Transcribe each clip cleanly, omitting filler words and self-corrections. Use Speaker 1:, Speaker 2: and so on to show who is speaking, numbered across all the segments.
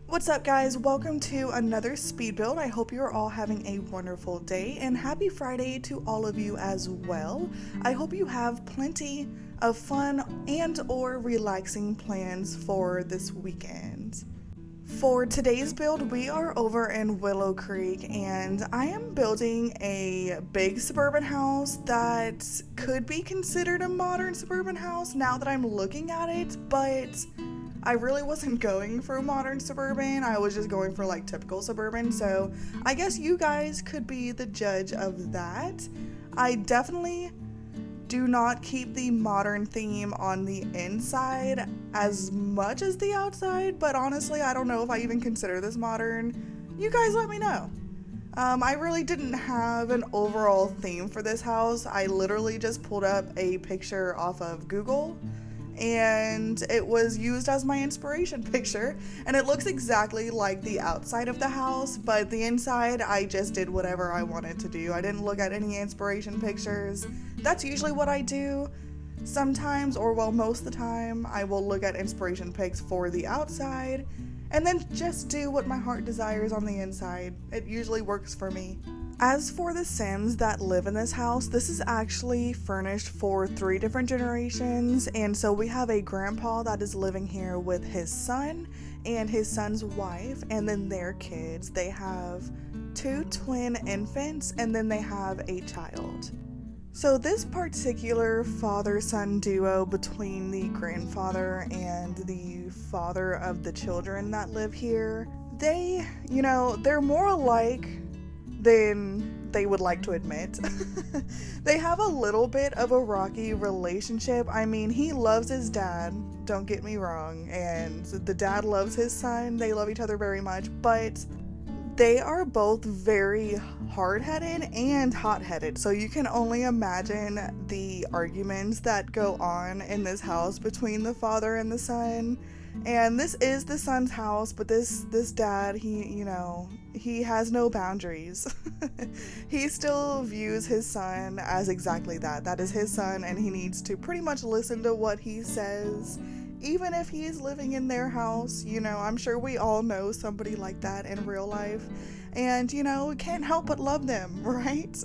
Speaker 1: What's up, guys? Welcome to another speed build. I hope you're all having a wonderful day, and happy Friday to all of you as well. I hope you have plenty of fun and or relaxing plans for this weekend. For today's build, we are over in Willowcreek, and I am building a big suburban house that could be considered a modern suburban house now that I'm looking at it, but I really wasn't going for modern suburban. I was just going for like typical suburban, so I guess you guys could be the judge of that. I definitely do not keep the modern theme on the inside as much as the outside, but honestly, I don't know if I even consider this modern. You guys let me know. I really didn't have an overall theme for this house. I literally just pulled up a picture off of Google and it was used as my inspiration picture, and it looks exactly like the outside of the house, but the inside I just did whatever I wanted to do. I didn't look at any inspiration pictures. That's usually what I do. Sometimes, or well, most of the time, I will look at inspiration pics for the outside and then just do what my heart desires on the inside. It usually works for me. As for the Sims that live in this house, this is actually furnished for 3 different generations, and so we have a grandpa that is living here with his son and his son's wife, and then their kids. They have 2 twin infants, and then they have a child. So this particular father-son duo between the grandfather and the father of the children that live here, they're more alike than they would like to admit. They have a little bit of a rocky relationship. I mean, he loves his dad, don't get me wrong, and the dad loves his son. They love each other very much, but they are both very hard-headed and hot-headed, so you can only imagine the arguments that go on in this house between the father and the son. And this is the son's house, but this dad, he has no boundaries. He still views his son as exactly that. That is his son, and he needs to pretty much listen to what he says, even if he's living in their house. I'm sure we all know somebody like that in real life, and we can't help but love them, right?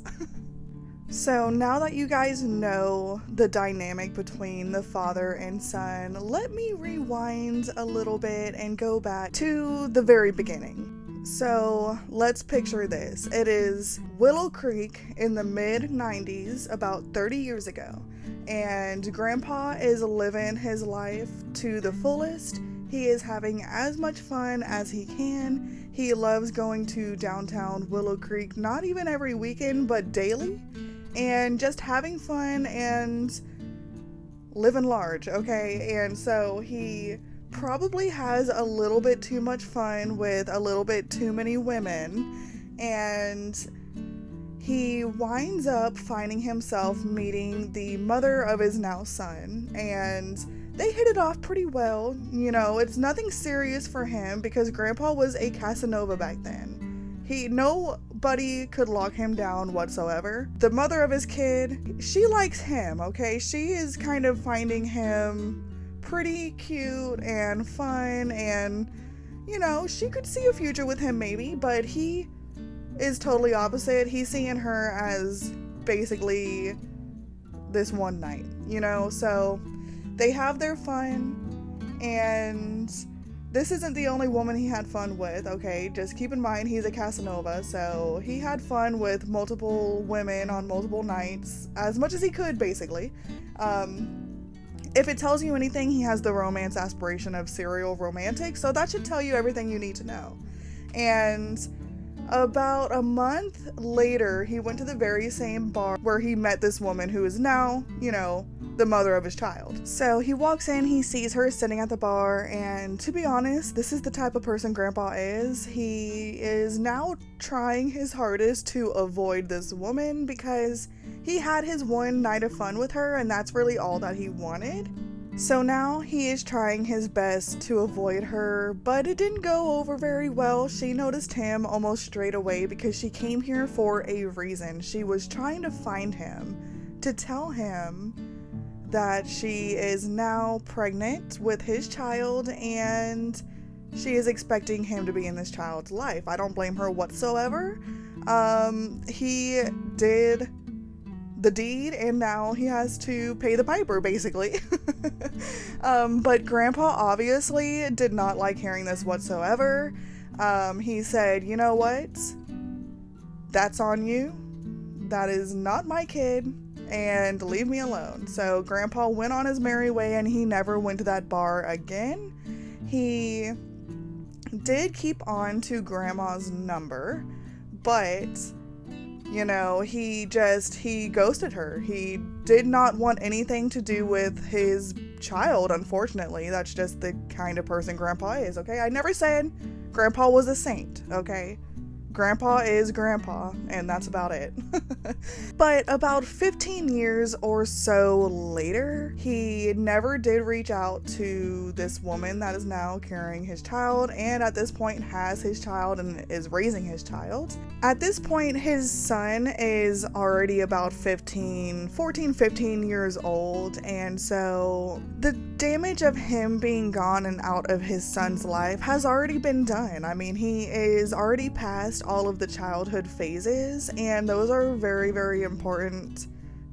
Speaker 1: So now that you guys know the dynamic between the father and son, let me rewind a little bit and go back to the very beginning. So let's picture this. It is Willowcreek in the mid-90s, about 30 years ago, and Grandpa is living his life to the fullest. He is having as much fun as he can. He loves going to downtown Willowcreek, not even every weekend, but daily, and just having fun and living large, okay? And so he probably has a little bit too much fun with a little bit too many women, and he winds up finding himself meeting the mother of his now son, and they hit it off pretty well. It's nothing serious for him because Grandpa was a Casanova back then. Nobody could lock him down whatsoever. The mother of his kid, she likes him, okay? She is kind of finding him pretty cute and fun, and she could see a future with him maybe, but he is totally opposite. He's seeing her as basically this one night, so they have their fun, and this isn't the only woman he had fun with, okay? Just keep in mind he's a Casanova, so he had fun with multiple women on multiple nights, as much as he could, basically. If it tells you anything, he has the romance aspiration of serial romantic, so that should tell you everything you need to know. And about a month later, he went to the very same bar where he met this woman who is now, the mother of his child. So he walks in, he sees her sitting at the bar, and to be honest, this is the type of person Grandpa is. He is now trying his hardest to avoid this woman because he had his one night of fun with her, and that's really all that he wanted. So now he is trying his best to avoid her, but it didn't go over very well. She noticed him almost straight away because she came here for a reason. She was trying to find him to tell him that she is now pregnant with his child, and she is expecting him to be in this child's life. I don't blame her whatsoever. He did the deed and now he has to pay the piper, basically. But Grandpa obviously did not like hearing this whatsoever. He said, you know what? That's on you. That is not my kid, and leave me alone. So Grandpa went on his merry way and he never went to that bar again. He did keep on to Grandma's number, but you know, he ghosted her. He did not want anything to do with his child, unfortunately. That's just the kind of person Grandpa is, okay? I never said Grandpa was a saint, okay? Grandpa is Grandpa, and that's about it. But about 15 years or so later, he never did reach out to this woman that is now carrying his child, and at this point has his child and is raising his child. At this point, his son is already about 15 years old, and so the damage of him being gone and out of his son's life has already been done. I mean, he is already past all of the childhood phases, and those are very, very important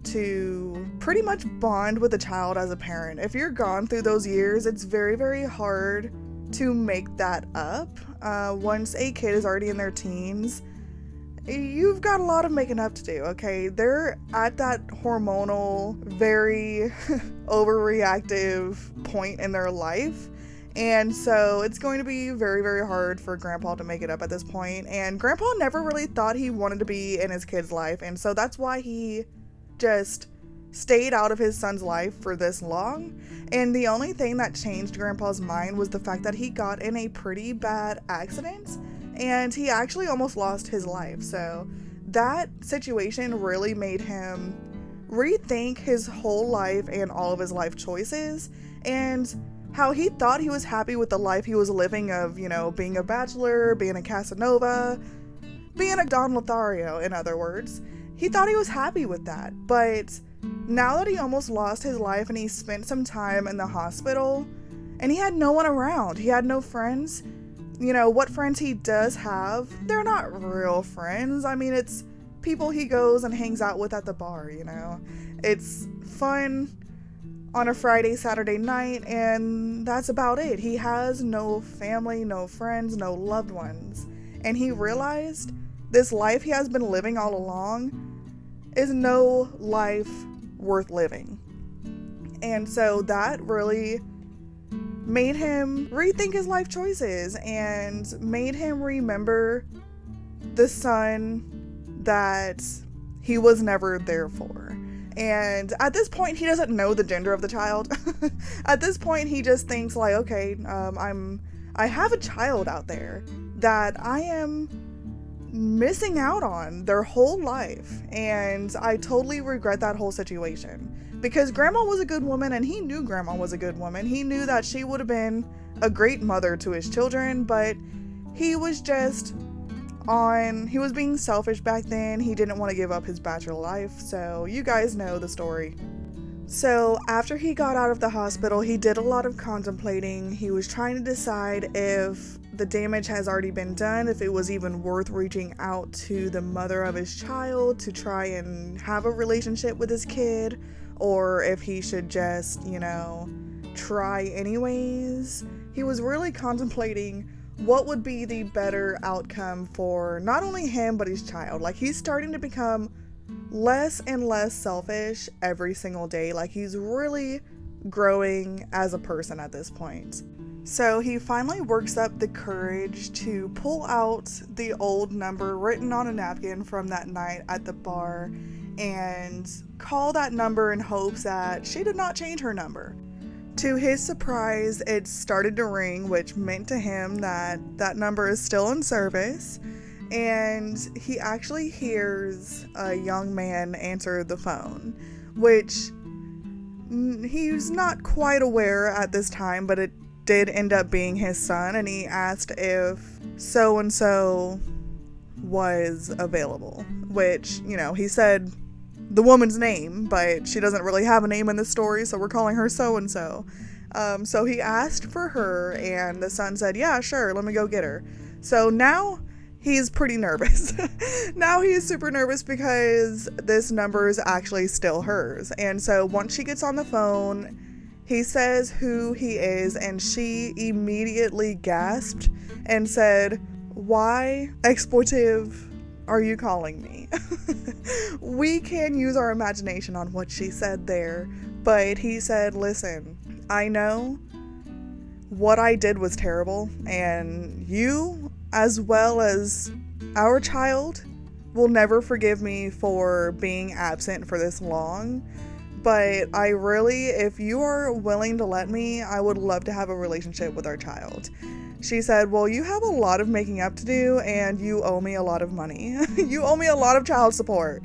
Speaker 1: to pretty much bond with a child as a parent. If you're gone through those years, it's very, very hard to make that up. Once a kid is already in their teens, you've got a lot of making up to do, okay? They're at that hormonal, very overreactive point in their life. And so it's going to be very, very hard for Grandpa to make it up at this point. And Grandpa never really thought he wanted to be in his kid's life. And so that's why he just stayed out of his son's life for this long. And the only thing that changed Grandpa's mind was the fact that he got in a pretty bad accident. And he actually almost lost his life. So that situation really made him rethink his whole life and all of his life choices. And how he thought he was happy with the life he was living of, you know, being a bachelor, being a Casanova, being a Don Lothario, in other words. He thought he was happy with that. But now that he almost lost his life and he spent some time in the hospital and he had no one around, he had no friends. You know, what friends he does have, they're not real friends. I mean, it's people he goes and hangs out with at the bar, you know. It's fun on a Friday, Saturday night, and that's about it. He has no family, no friends, no loved ones. And he realized this life he has been living all along is no life worth living. And so that really made him rethink his life choices and made him remember the son that he was never there for. And at this point, he doesn't know the gender of the child. At this point, he just thinks like, okay, I have a child out there that I am missing out on their whole life. And I totally regret that whole situation. Because Grandma was a good woman, and he knew Grandma was a good woman. He knew that she would have been a great mother to his children, but he was being selfish back then. He didn't want to give up his bachelor life, so you guys know the story. So after he got out of the hospital, he did a lot of contemplating. He was trying to decide if the damage has already been done, if it was even worth reaching out to the mother of his child to try and have a relationship with his kid, or if he should just, you know, try anyways. He was really contemplating what would be the better outcome for not only him, but his child. Like, he's starting to become less and less selfish every single day. Like, he's really growing as a person at this point. So he finally works up the courage to pull out the old number written on a napkin from that night at the bar and call that number in hopes that she did not change her number. To his surprise, it started to ring, which meant to him that that number is still in service, and he actually hears a young man answer the phone, which he's not quite aware at this time, but it did end up being his son, and he asked if so-and-so was available, which, you know, he said the woman's name, but she doesn't really have a name in the story, so we're calling her so-and-so. So he asked for her, and the son said, yeah, sure, let me go get her. So now he's pretty nervous. Now he's super nervous because this number is actually still hers. And so once she gets on the phone, he says who he is, and she immediately gasped and said, why, expletive, are you calling me? We can use our imagination on what she said there, but he said, listen, I know what I did was terrible, and you, as well as our child, will never forgive me for being absent for this long, but I really, if you are willing to let me, I would love to have a relationship with our child. She said, well, you have a lot of making up to do, and you owe me a lot of money. You owe me a lot of child support.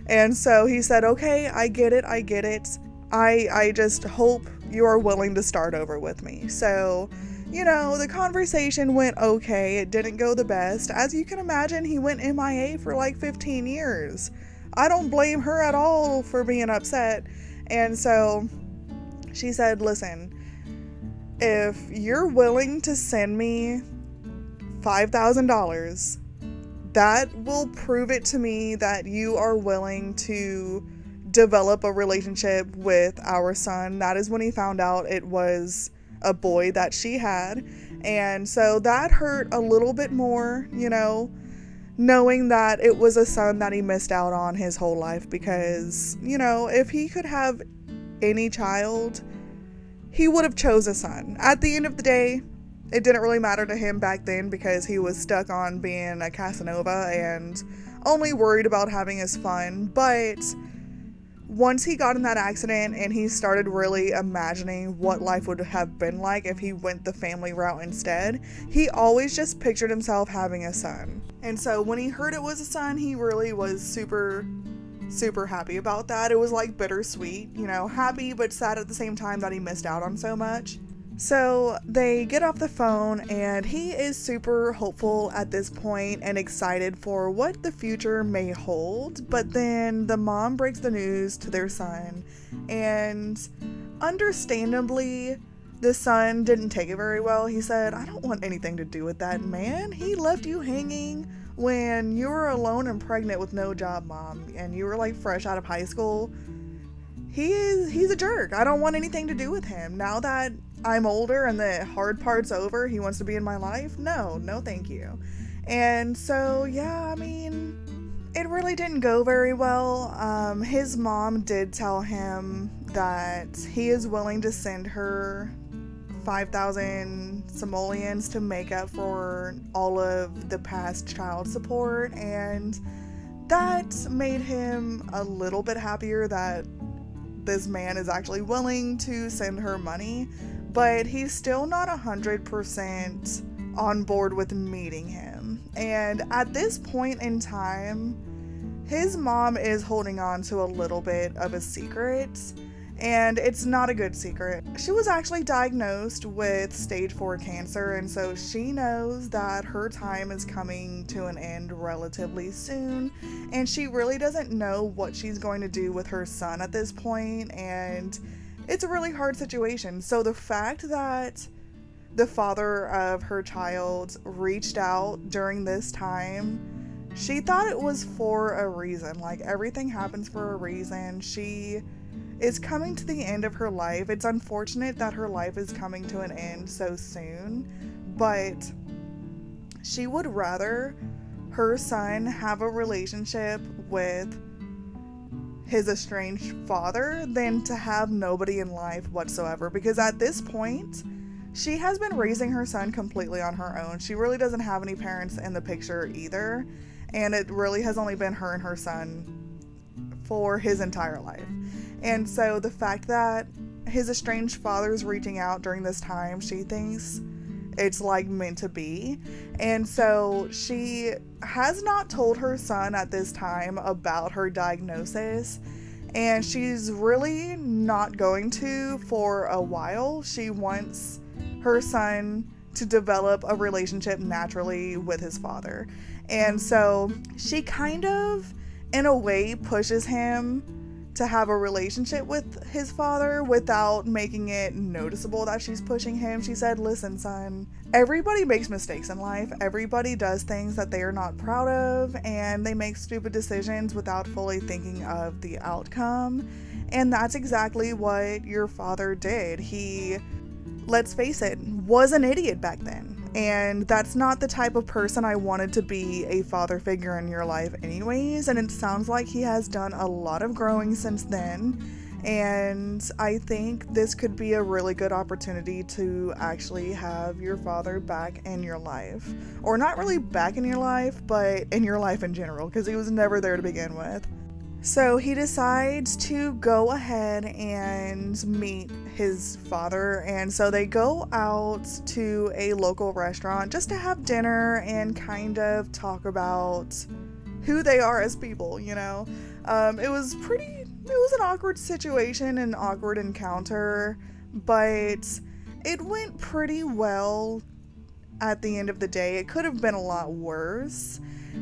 Speaker 1: And so he said, okay, I get it. I just hope you are willing to start over with me. So, the conversation went okay. It didn't go the best. As you can imagine, he went MIA for like 15 years. I don't blame her at all for being upset. And so she said, listen, if you're willing to send me $5,000, that will prove it to me that you are willing to develop a relationship with our son. That is when he found out it was a boy that she had. And so that hurt a little bit more, knowing that it was a son that he missed out on his whole life, because, if he could have any child, he would have chose a son. At the end of the day, it didn't really matter to him back then because he was stuck on being a Casanova and only worried about having his fun. But once he got in that accident and he started really imagining what life would have been like if he went the family route instead, he always just pictured himself having a son. And so when he heard it was a son, he really was super happy about that. It was like bittersweet, happy but sad at the same time that he missed out on so much. So they get off the phone, and he is super hopeful at this point and excited for what the future may hold. But then the mom breaks the news to their son, and understandably, the son didn't take it very well. He said, I don't want anything to do with that man. He left you hanging when you were alone and pregnant with no job, Mom, and you were like fresh out of high school. He's a jerk. I don't want anything to do with him. Now that I'm older and the hard part's over, he wants to be in my life? No thank you. And so, it really didn't go very well. His mom did tell him that he is willing to send her 5,000 simoleons to make up for all of the past child support, and that made him a little bit happier that this man is actually willing to send her money, but he's still not 100% on board with meeting him. And at this point in time, his mom is holding on to a little bit of a secret, and it's not a good secret. She was actually diagnosed with stage 4 cancer, and so she knows that her time is coming to an end relatively soon, and she really doesn't know what she's going to do with her son at this point, and it's a really hard situation. So the fact that the father of her child reached out during this time, she thought it was for a reason. Like, everything happens for a reason. She is coming to the end of her life. It's unfortunate that her life is coming to an end so soon, but she would rather her son have a relationship with his estranged father than to have nobody in life whatsoever, because at this point, she has been raising her son completely on her own. She really doesn't have any parents in the picture either, and it really has only been her and her son for his entire life. And so the fact that his estranged father's reaching out during this time, she thinks it's like meant to be. And so she has not told her son at this time about her diagnosis, and she's really not going to for a while. She wants her son to develop a relationship naturally with his father. And so she kind of, in a way, pushes him to have a relationship with his father without making it noticeable that she's pushing him. She said, listen, son, everybody makes mistakes in life. Everybody does things that they are not proud of, and they make stupid decisions without fully thinking of the outcome. And that's exactly what your father did. He, let's face it, was an idiot back then. And that's not the type of person I wanted to be a father figure in your life anyways. And it sounds like he has done a lot of growing since then. And I think this could be a really good opportunity to actually have your father back in your life. Or not really back in your life, but in your life in general, because he was never there to begin with. So he decides to go ahead and meet his father, and so they go out to a local restaurant just to have dinner and kind of talk about who they are as people, you know. It was an awkward situation, an awkward encounter, but it went pretty well at the end of the day. It could have been a lot worse.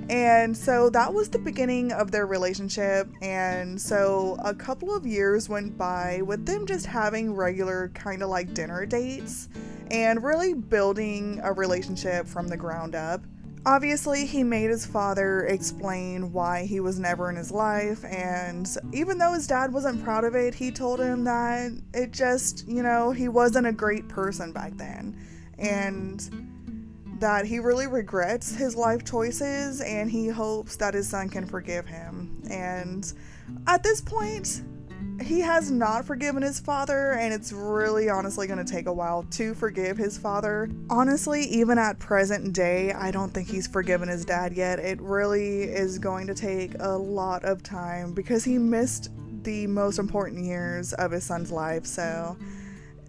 Speaker 1: And so that was the beginning of their relationship. And so a couple of years went by with them just having regular kind of like dinner dates and really building a relationship from the ground up. Obviously, he made his father explain why he was never in his life, and even though his dad wasn't proud of it, he told him that it just, you know, he wasn't a great person back then, and that he really regrets his life choices, and he hopes that his son can forgive him. And at this point, he has not forgiven his father, and it's really honestly going to take a while to forgive his father. Honestly, even at present day, I don't think he's forgiven his dad yet. It really is going to take a lot of time because he missed the most important years of his son's life. So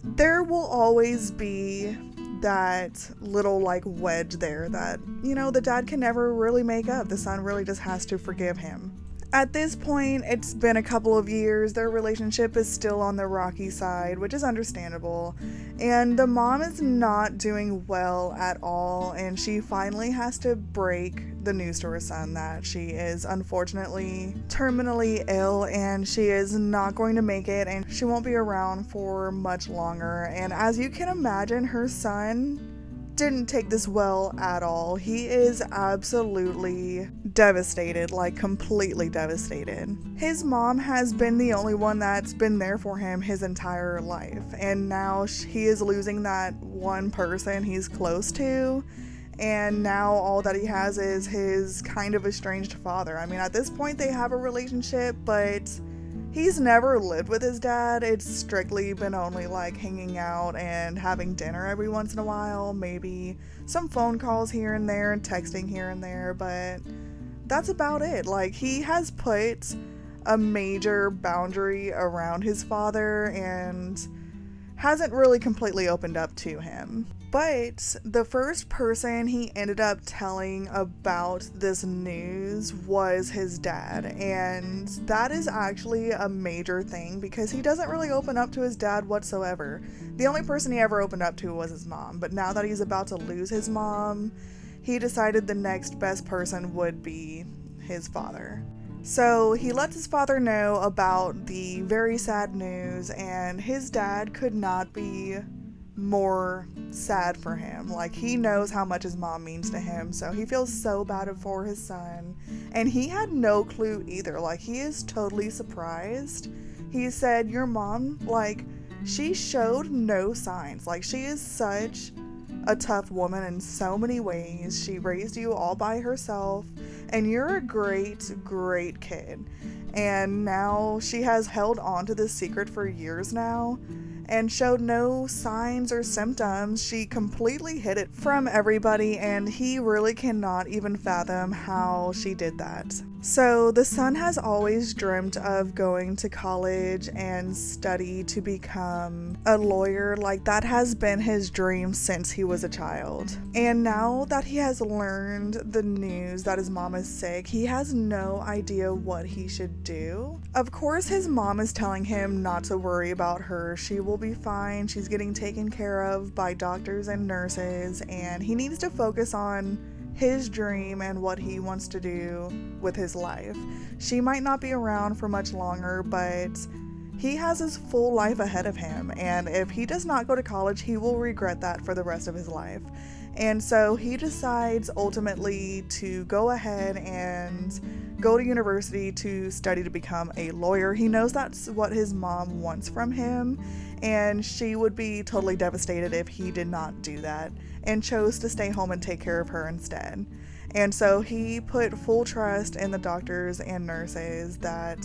Speaker 1: there will always be that little like wedge there that, you know, the dad can never really make up. The son really just has to forgive him. At this point, it's been a couple of years. Their relationship is still on the rocky side, which is understandable. And the mom is not doing well at all, and she finally has to break the news to her son that she is unfortunately terminally ill and she is not going to make it, and she won't be around for much longer. And as you can imagine, her son didn't take this well at all. He is absolutely devastated, like completely devastated. His mom has been the only one that's been there for him his entire life, and now he is losing that one person he's close to, and now all that he has is his kind of estranged father. I mean, at this point they have a relationship, but he's never lived with his dad. It's strictly been only like hanging out and having dinner every once in a while, maybe some phone calls here and there and texting here and there, but that's about it. Like, he has put a major boundary around his father and hasn't really completely opened up to him. But the first person he ended up telling about this news was his dad, and that is actually a major thing because he doesn't really open up to his dad whatsoever. The only person he ever opened up to was his mom, but now that he's about to lose his mom, he decided the next best person would be his father. So he lets his father know about the very sad news, and his dad could not be more sad for him. Like, he knows how much his mom means to him, so he feels so bad for his son, and he had no clue either. Like, he is totally surprised. He said, your mom, like, she showed no signs. Like, she is such a tough woman in so many ways. She raised you all by herself, and you're a great kid. And now she has held on to this secret for years now and showed no signs or symptoms. She completely hid it from everybody, and he really cannot even fathom how she did that. So the son has always dreamt of going to college and study to become a lawyer. Like, that has been his dream since he was a child. And now that he has learned the news that his mom is sick, he has no idea what he should do. Of course, his mom is telling him not to worry about her. She will be fine. She's getting taken care of by doctors and nurses, and he needs to focus on his dream and what he wants to do with his life. She might not be around for much longer, but he has his full life ahead of him, and if he does not go to college, he will regret that for the rest of his life. And so he decides ultimately to go ahead and go to university to study to become a lawyer. He knows that's what his mom wants from him, and she would be totally devastated if he did not do that and chose to stay home and take care of her instead. And so he put full trust in the doctors and nurses that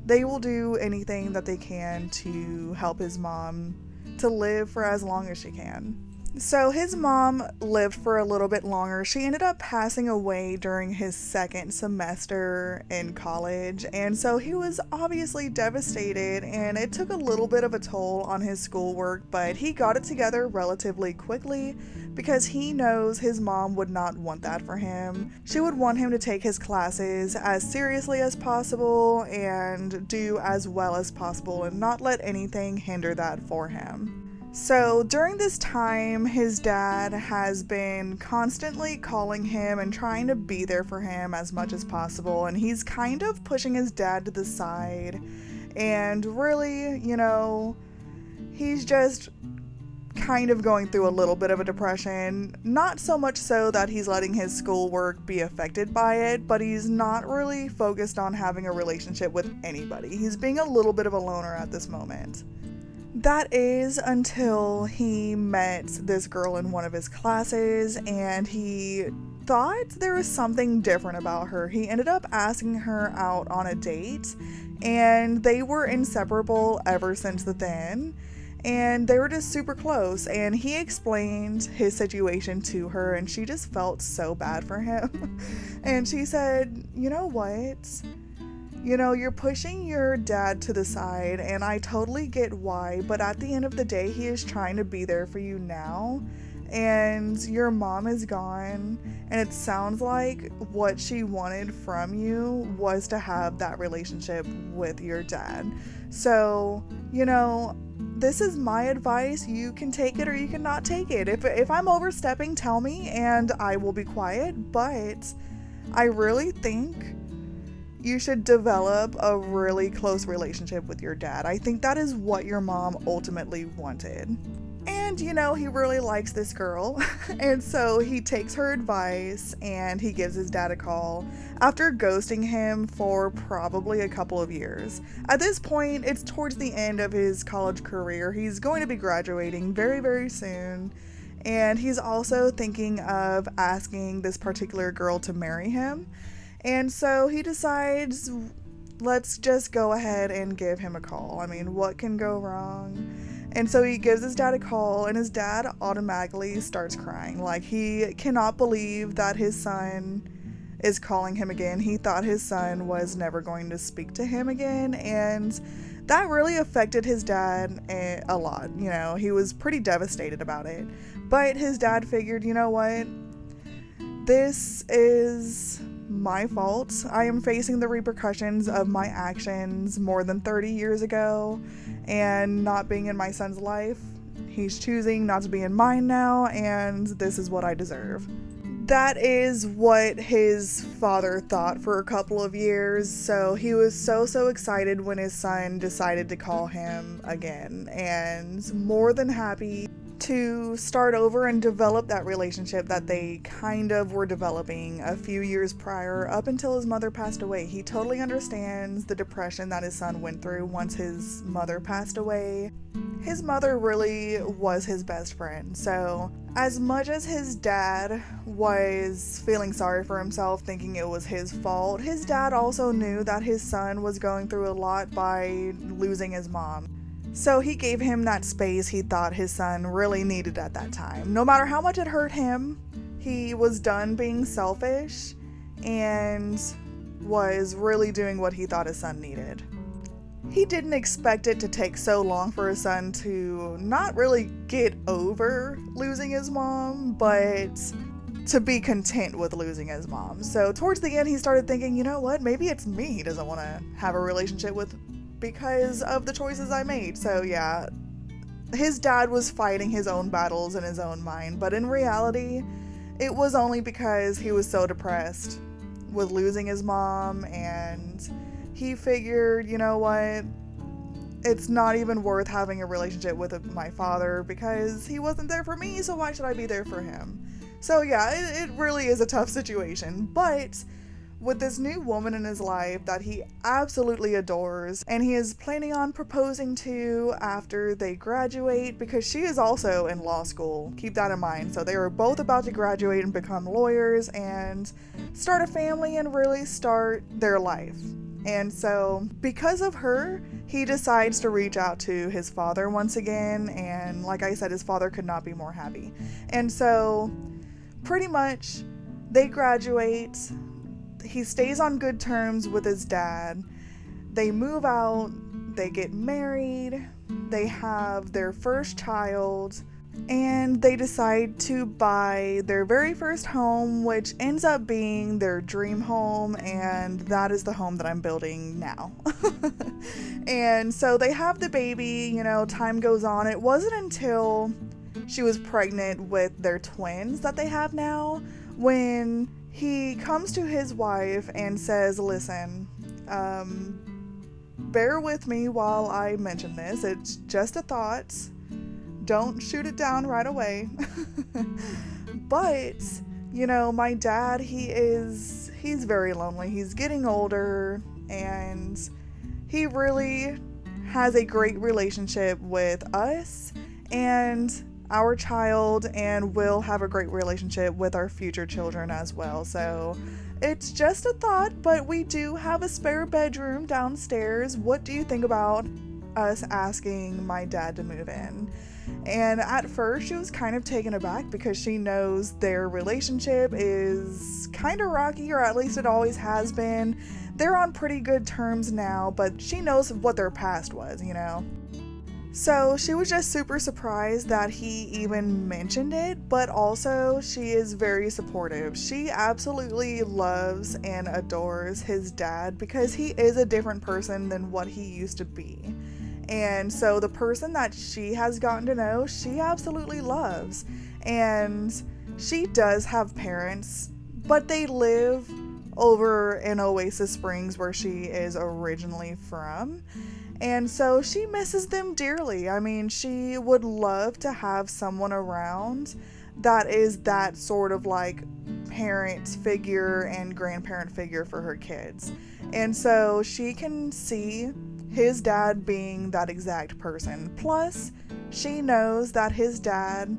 Speaker 1: they will do anything that they can to help his mom to live for as long as she can. So his mom lived for a little bit longer. She ended up passing away during his second semester in college, and so he was obviously devastated, and it took a little bit of a toll on his schoolwork, but he got it together relatively quickly because he knows his mom would not want that for him. She would want him to take his classes as seriously as possible and do as well as possible and not let anything hinder that for him. So during this time, his dad has been constantly calling him and trying to be there for him as much as possible, and he's kind of pushing his dad to the side, and really, he's just kind of going through a little bit of a depression. Not so much so that he's letting his schoolwork be affected by it, but he's not really focused on having a relationship with anybody. He's being a little bit of a loner at this moment. That is until he met this girl in one of his classes, and he thought there was something different about her. He ended up asking her out on a date, and they were inseparable ever since then, and they were just super close, and he explained his situation to her, and she just felt so bad for him. And she said, "You know what? You're pushing your dad to the side, and I totally get why, but at the end of the day, he is trying to be there for you now, and your mom is gone, and it sounds like what she wanted from you was to have that relationship with your dad. So, this is my advice. You can take it or you cannot take it. If I'm overstepping, tell me, and I will be quiet, but I really think you should develop a really close relationship with your dad. I think that is what your mom ultimately wanted." And he really likes this girl, and so he takes her advice and he gives his dad a call after ghosting him for probably a couple of years. At this point, it's towards the end of his college career. He's going to be graduating very, very soon, and he's also thinking of asking this particular girl to marry him. And so he decides, let's just go ahead and give him a call. I mean, what can go wrong? And so he gives his dad a call, and his dad automatically starts crying. Like, he cannot believe that his son is calling him again. He thought his son was never going to speak to him again, and that really affected his dad a lot. He was pretty devastated about it. But his dad figured, you know what? This is my fault. I am facing the repercussions of my actions more than 30 years ago and not being in my son's life. He's choosing not to be in mine now, and this is what I deserve. That is what his father thought for a couple of years, so he was so excited when his son decided to call him again, and more than happy to start over and develop that relationship that they kind of were developing a few years prior, up until his mother passed away. He totally understands the depression that his son went through once his mother passed away. His mother really was his best friend, so as much as his dad was feeling sorry for himself, thinking it was his fault, his dad also knew that his son was going through a lot by losing his mom. So he gave him that space he thought his son really needed at that time. No matter how much it hurt him, he was done being selfish and was really doing what he thought his son needed. He didn't expect it to take so long for his son to not really get over losing his mom, but to be content with losing his mom. So towards the end, he started thinking, you know what, maybe it's me he doesn't want to have a relationship with because of the choices I made. So yeah, his dad was fighting his own battles in his own mind, but in reality, it was only because he was so depressed with losing his mom, and he figured, you know what, it's not even worth having a relationship with my father because he wasn't there for me, so why should I be there for him? So yeah, it really is a tough situation, but with this new woman in his life that he absolutely adores, and he is planning on proposing to after they graduate, because she is also in law school. Keep that in mind. So they are both about to graduate and become lawyers and start a family and really start their life. And so because of her, he decides to reach out to his father once again, and like I said, his father could not be more happy. And so pretty much they graduate. He stays on good terms with his dad. They move out, they get married, they have their first child, and they decide to buy their very first home, which ends up being their dream home, and that is the home that I'm building now. And so they have the baby, you know, time goes on. It wasn't until she was pregnant with their twins that they have now when he comes to his wife and says, listen, bear with me while I mention this. It's just a thought. Don't shoot it down right away. But, you know, my dad, he's very lonely. He's getting older, and he really has a great relationship with us and our child, and will have a great relationship with our future children as well. So it's just a thought, but we do have a spare bedroom downstairs. What do you think about us asking my dad to move in? And at first she was kind of taken aback because she knows their relationship is kind of rocky, or at least it always has been. They're on pretty good terms now, but she knows what their past was, you know. So she was just super surprised that he even mentioned it, but also she is very supportive. She absolutely loves and adores his dad because he is a different person than what he used to be. And so the person that she has gotten to know, she absolutely loves. And she does have parents, but they live over in Oasis Springs, where she is originally from. And so she misses them dearly. I mean, she would love to have someone around that is that sort of like parent figure and grandparent figure for her kids. And so she can see his dad being that exact person. Plus, she knows that his dad,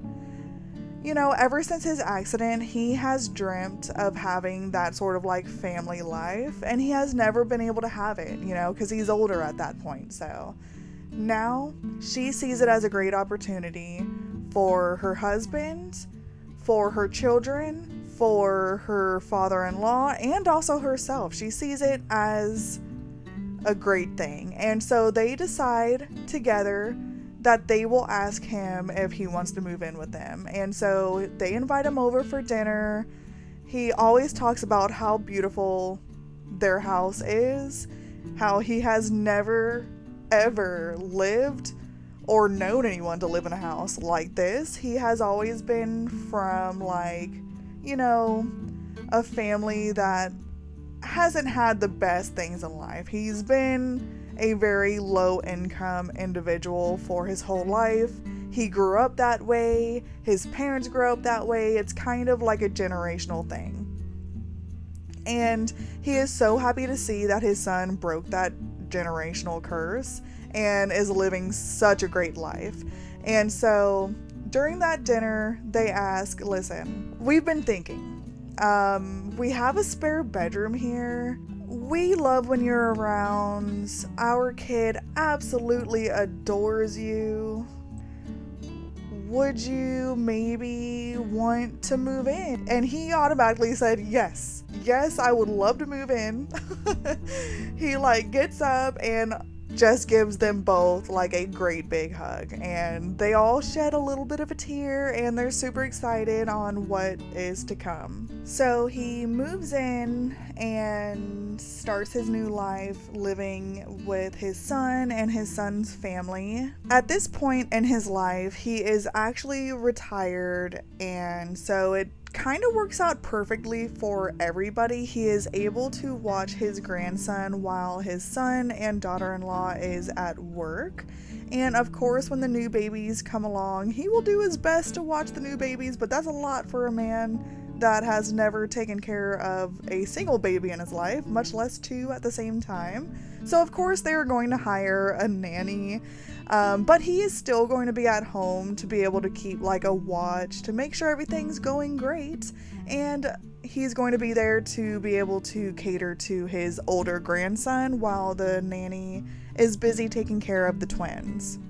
Speaker 1: you know, ever since his accident, he has dreamt of having that sort of like family life, and he has never been able to have it, you know, because he's older at that point. So now she sees it as a great opportunity for her husband, for her children, for her father-in-law, and also herself. She sees it as a great thing. And so they decide together that they will ask him if he wants to move in with them. And so they invite him over for dinner. He always talks about how beautiful their house is, how he has never ever lived or known anyone to live in a house like this. He has always been from, like, you know, a family that hasn't had the best things in life. He's been a very low income individual for his whole life. He grew up that way. His parents grew up that way. It's kind of like a generational thing. And he is so happy to see that his son broke that generational curse and is living such a great life. And so during that dinner, they ask, listen, we've been thinking, we have a spare bedroom here. We love when you're around. Our kid absolutely adores you. Would you maybe want to move in? And he automatically said, yes. Yes, I would love to move in. He like gets up and just gives them both like a great big hug, and they all shed a little bit of a tear, and they're super excited on what is to come. So he moves in and starts his new life living with his son and his son's family. At this point in his life, he is actually retired, and so it kind of works out perfectly for everybody. He is able to watch his grandson while his son and daughter-in-law is at work. And of course, when the new babies come along, he will do his best to watch the new babies, but that's a lot for a man that has never taken care of a single baby in his life, much less two at the same time. So of course they are going to hire a nanny, but he is still going to be at home to be able to keep like a watch to make sure everything's going great, and he's going to be there to be able to cater to his older grandson while the nanny is busy taking care of the twins.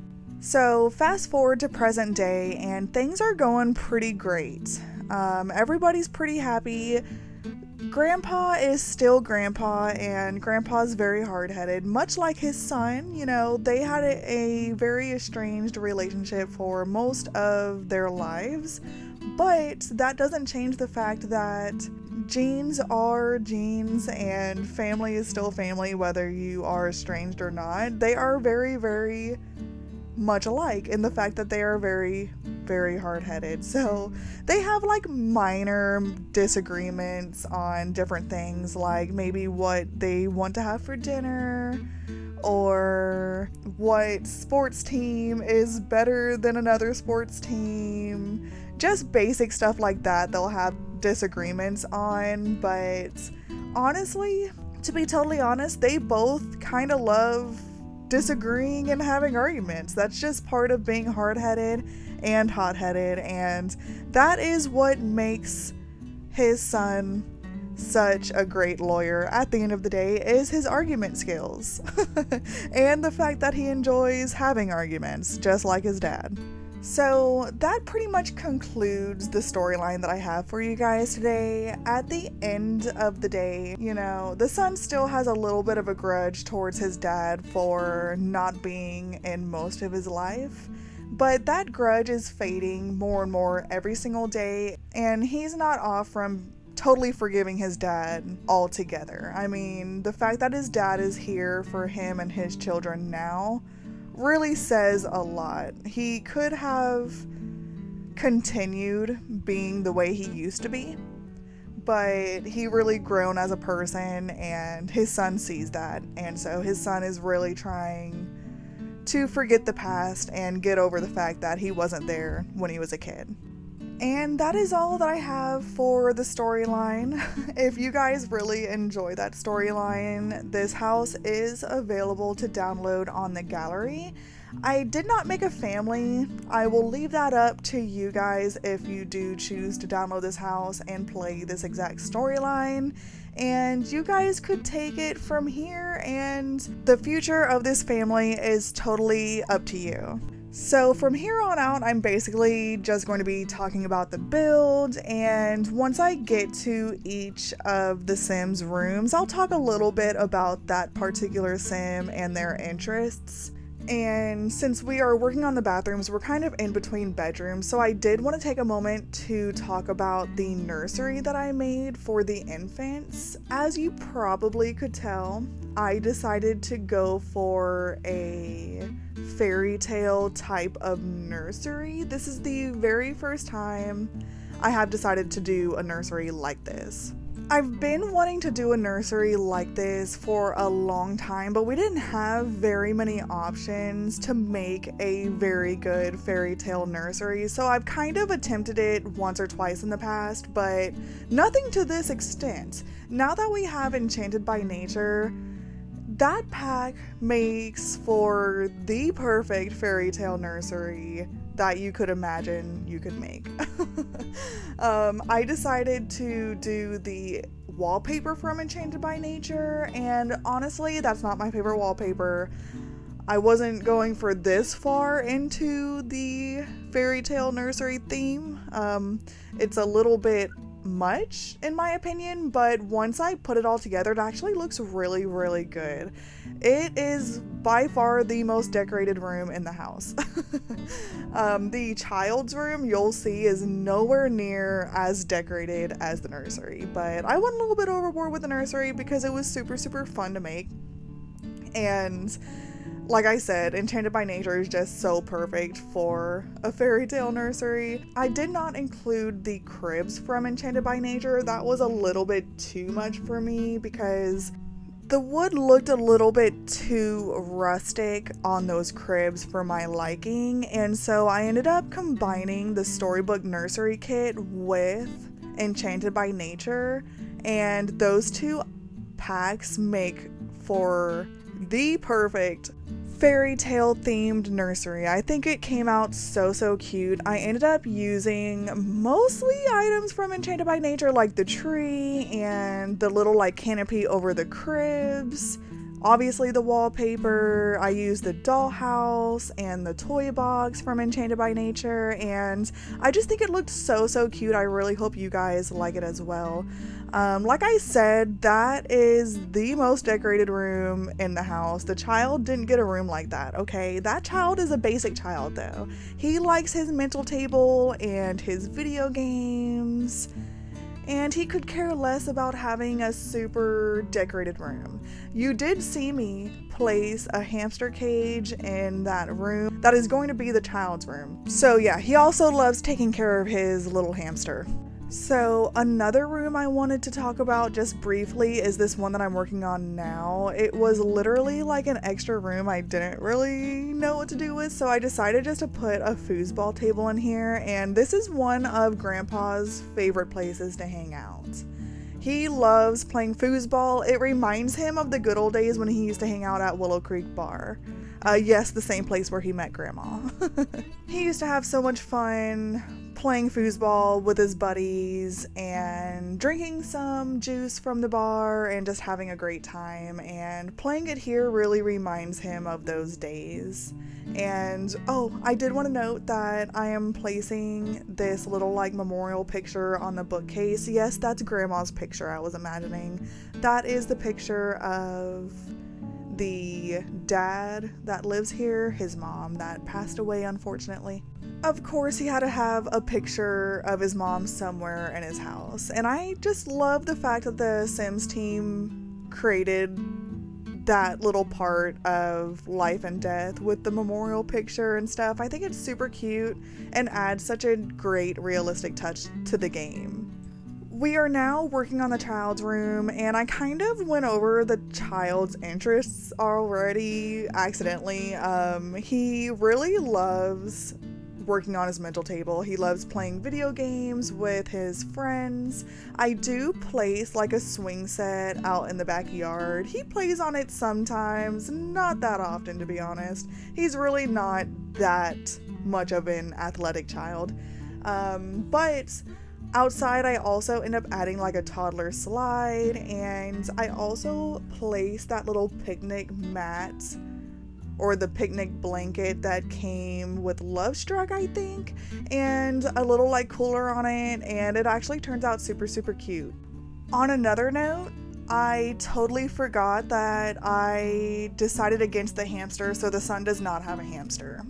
Speaker 1: So fast forward to present day, and things are going pretty great. Everybody's pretty happy. Grandpa is still Grandpa, and Grandpa's very hard-headed, much like his son. You know, they had a very estranged relationship for most of their lives, but that doesn't change the fact that genes are genes and family is still family, whether you are estranged or not. They are very, very much alike in the fact that they are very, very hard-headed. So they have like minor disagreements on different things, like maybe what they want to have for dinner, or what sports team is better than another sports team. Just basic stuff like that they'll have disagreements on, but honestly, to be totally honest, they both kind of love disagreeing and having arguments. That's just part of being hard-headed and hot-headed, and that is what makes his son such a great lawyer at the end of the day, is his argument skills and the fact that he enjoys having arguments just like his dad. So that pretty much concludes the storyline that I have for you guys today. At the end of the day, you know, the son still has a little bit of a grudge towards his dad for not being in most of his life, but that grudge is fading more and more every single day, and he's not off from totally forgiving his dad altogether. I mean, the fact that his dad is here for him and his children now really says a lot. He could have continued being the way he used to be, but he really grown as a person, and his son sees that, and so his son is really trying to forget the past and get over the fact that he wasn't there when he was a kid. And that is all that I have for the storyline. If you guys really enjoy that storyline, this house is available to download on the gallery. I did not make a family. I will leave that up to you guys if you do choose to download this house and play this exact storyline. And you guys could take it from here, and the future of this family is totally up to you. So from here on out, I'm basically just going to be talking about the build, and once I get to each of the Sims rooms, I'll talk a little bit about that particular Sim and their interests. And since we are working on the bathrooms, we're kind of in between bedrooms, so I did want to take a moment to talk about the nursery that I made for the infants. As you probably could tell, I decided to go for a fairy tale type of nursery. This is the very first time I have decided to do a nursery like this. I've been wanting to do a nursery like this for a long time, but we didn't have very many options to make a very good fairy tale nursery, so I've kind of attempted it once or twice in the past, but nothing to this extent. Now that we have Enchanted by Nature, that pack makes for the perfect fairy tale nursery that you could imagine you could make. I decided to do the wallpaper from Enchanted by Nature, and honestly, that's not my favorite wallpaper. I wasn't going for this far into the fairy tale nursery theme. It's a little bit much in my opinion, but once I put it all together, it actually looks really, really good. It is by far the most decorated room in the house. The child's room, you'll see, is nowhere near as decorated as the nursery, but I went a little bit overboard with the nursery because it was super, super fun to make. And like I said, Enchanted by Nature is just so perfect for a fairy tale nursery. I did not include the cribs from Enchanted by Nature. That was a little bit too much for me because the wood looked a little bit too rustic on those cribs for my liking, and so I ended up combining the Storybook Nursery Kit with Enchanted by Nature, and those two packs make for the perfect fairy tale themed nursery. I think it came out so cute. I ended up using mostly items from Enchanted by Nature, like the tree and the little like canopy over the cribs. Obviously the wallpaper. I used the dollhouse and the toy box from Enchanted by Nature, and I just think it looked so cute. I really hope you guys like it as well. Like I said, that is the most decorated room in the house. The child didn't get a room like that, okay? That child is a basic child though. He likes his mental table and his video games, and he could care less about having a super decorated room. You did see me place a hamster cage in that room. That is going to be the child's room. So yeah, he also loves taking care of his little hamster. So another room I wanted to talk about just briefly is this one that I'm working on now. It was literally like an extra room I didn't really know what to do with, so I decided just to put a foosball table in here, and this is one of Grandpa's favorite places to hang out. He loves playing foosball. It reminds him of the good old days when he used to hang out at Willowcreek Bar. Yes, the same place where he met Grandma. He used to have so much fun playing foosball with his buddies and drinking some juice from the bar and just having a great time, and playing it here really reminds him of those days. And oh, I did want to note that I am placing this little like memorial picture on the bookcase. Yes, that's Grandma's picture I was imagining. That is the picture of the dad that lives here, his mom that passed away unfortunately. Of course, he had to have a picture of his mom somewhere in his house, and I just love the fact that the Sims team created that little part of life and death with the memorial picture and stuff. I think it's super cute and adds such a great realistic touch to the game. We are now working on the child's room, and I kind of went over the child's interests already accidentally. He really loves working on his mental table. He loves playing video games with his friends. I do place like a swing set out in the backyard. He plays on it sometimes, not that often to be honest. He's really not that much of an athletic child. But outside, I also end up adding like a toddler slide, and I also place that little picnic mat or the picnic blanket that came with Love Struck, I think, and a little like cooler on it, and it actually turns out super cute. On another note, I totally forgot that I decided against the hamster, so the son does not have a hamster.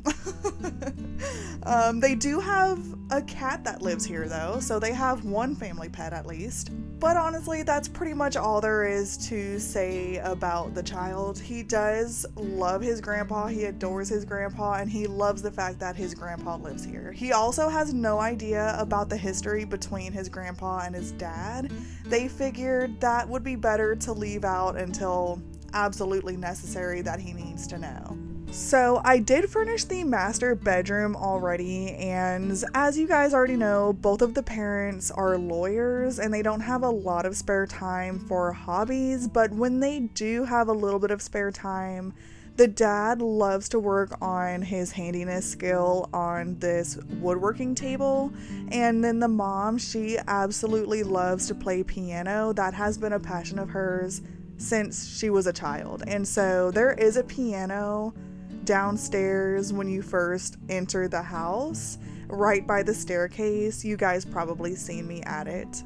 Speaker 1: They do have a cat that lives here though, so they have one family pet at least. But honestly, that's pretty much all there is to say about the child. He does love his grandpa, he adores his grandpa, and he loves the fact that his grandpa lives here. He also has no idea about the history between his grandpa and his dad. They figured that would be better to leave out until absolutely necessary that he needs to know. So I did furnish the master bedroom already, and as you guys already know, both of the parents are lawyers and they don't have a lot of spare time for hobbies, but when they do have a little bit of spare time, the dad loves to work on his handiness skill on this woodworking table, and then the mom, she absolutely loves to play piano. That has been a passion of hers since she was a child, and so there is a piano downstairs when you first enter the house, right by the staircase. You guys probably seen me at it.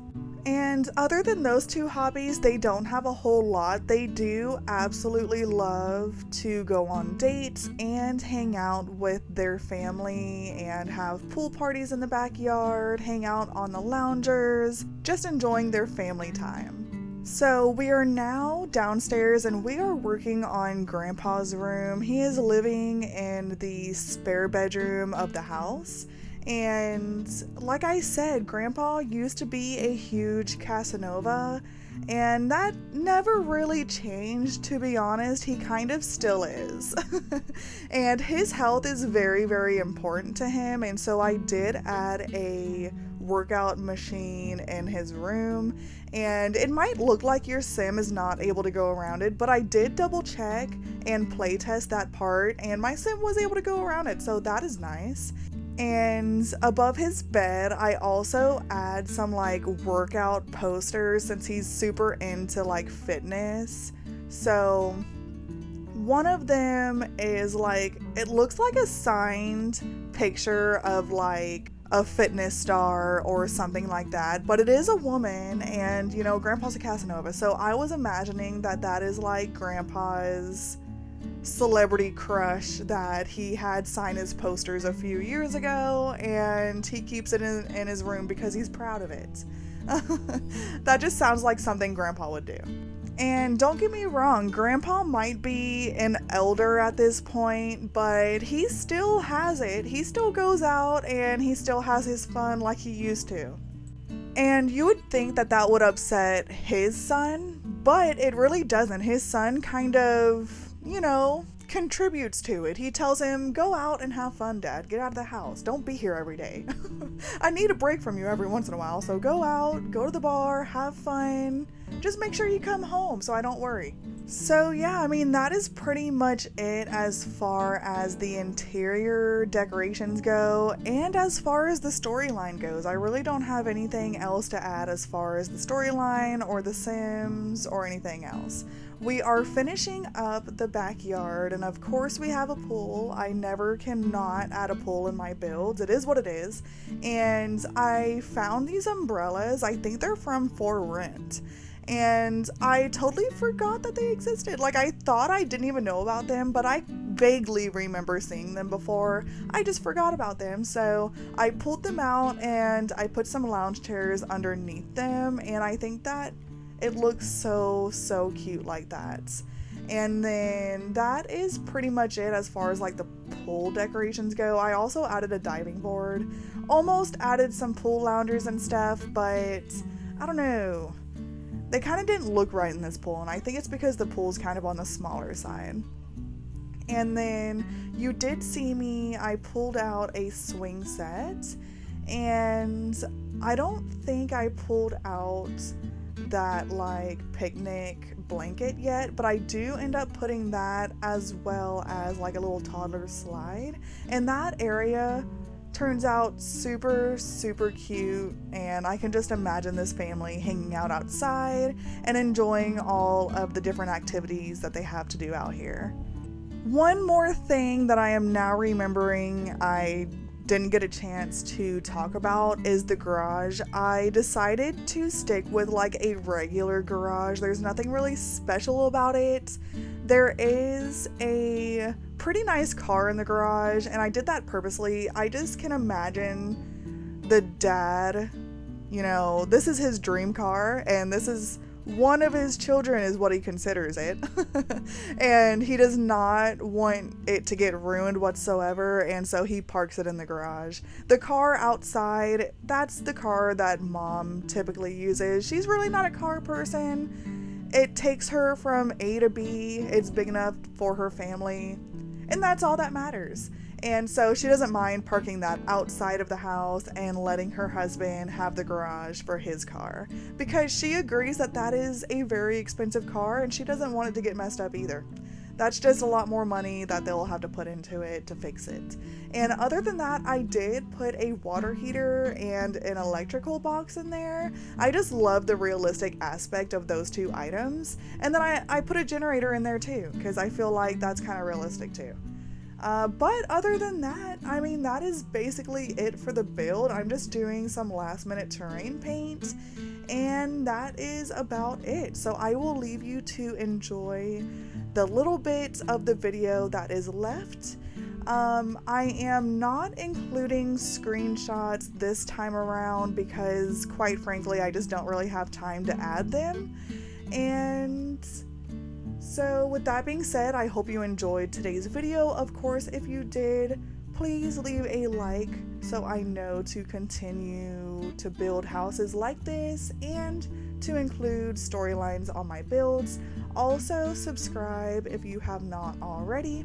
Speaker 1: And other than those two hobbies, they don't have a whole lot. They do absolutely love to go on dates and hang out with their family and have pool parties in the backyard, hang out on the loungers, just enjoying their family time. So we are now downstairs and we are working on Grandpa's room. He is living in the spare bedroom of the house. And like I said, Grandpa used to be a huge Casanova, and that never really changed, to be honest. He kind of still is. And his health is very, very important to him, and so I did add a workout machine in his room. And it might look like your sim is not able to go around it, but I did double check and play test that part, and my sim was able to go around it, so that is nice. And above his bed, I also add some like workout posters since he's super into like fitness. So one of them is like, it looks like a signed picture of like a fitness star or something like that, but it is a woman, and you know, Grandpa's a Casanova, so I was imagining that that is like Grandpa's celebrity crush that he had sign his posters a few years ago, and he keeps it in his room because he's proud of it. That just sounds like something Grandpa would do. And don't get me wrong, Grandpa might be an elder at this point, but he still has it. He still goes out and he still has his fun like he used to. And you would think that that would upset his son, but it really doesn't. His son kind of, you know, contributes to it. He tells him, go out and have fun, Dad. Get out of the house. Don't be here every day. I need a break from you every once in a while. So go out, go to the bar, have fun. Just make sure you come home so I don't worry. So yeah, I mean, that is pretty much it as far as the interior decorations go, and as far as the storyline goes. I really don't have anything else to add as far as the storyline or the Sims or anything else. We are finishing up the backyard, and of course we have a pool. I never cannot add a pool in my builds. It is what it is. And I found these umbrellas. I think they're from For Rent. And I totally forgot that they existed. Like, I thought I didn't even know about them, but I vaguely remember seeing them before. I just forgot about them. So I pulled them out and I put some lounge chairs underneath them, and I think that it looks so cute like that. And then that is pretty much it as far as like the pool decorations go. I also added a diving board, almost added some pool loungers and stuff, but I don't know. They kind of didn't look right in this pool, and I think it's because the pool's kind of on the smaller side. And then you did see me, I pulled out a swing set, and I don't think I pulled out that like picnic blanket yet, but I do end up putting that as well as like a little toddler slide, and that area turns out super cute, and I can just imagine this family hanging out outside and enjoying all of the different activities that they have to do out here. One more thing that I am now remembering I didn't get a chance to talk about is the garage. I decided to stick with like a regular garage. There's nothing really special about it. There is a pretty nice car in the garage, and I did that purposely. I just can imagine the dad, you know, this is his dream car, and this is one of his children is what he considers it. And he does not want it to get ruined whatsoever, and so he parks it in the garage. The car outside, that's the car that Mom typically uses. She's really not a car person. It takes her from A to B. It's big enough for her family, and that's all that matters. And so she doesn't mind parking that outside of the house and letting her husband have the garage for his car, because she agrees that that is a very expensive car and she doesn't want it to get messed up either. That's just a lot more money that they'll have to put into it to fix it. And other than that, I did put a water heater and an electrical box in there. I just love the realistic aspect of those two items. And then I put a generator in there too, because I feel like that's kind of realistic too. But other than that, I mean, that is basically it for the build. I'm just doing some last minute terrain paint, and that is about it. So I will leave you to enjoy the little bit of the video that is left. I am not including screenshots this time around because, quite frankly, I just don't really have time to add them. And so with that being said, I hope you enjoyed today's video. Of course, if you did, please leave a like so I know to continue to build houses like this and to include storylines on my builds. Also, subscribe if you have not already.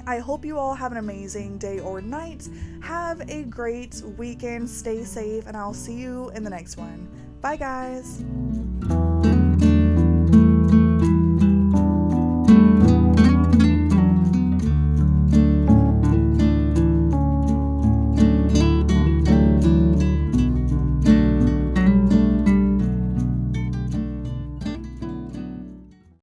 Speaker 1: I hope you all have an amazing day or night. Have a great weekend, stay safe, and I'll see you in the next one. Bye, guys.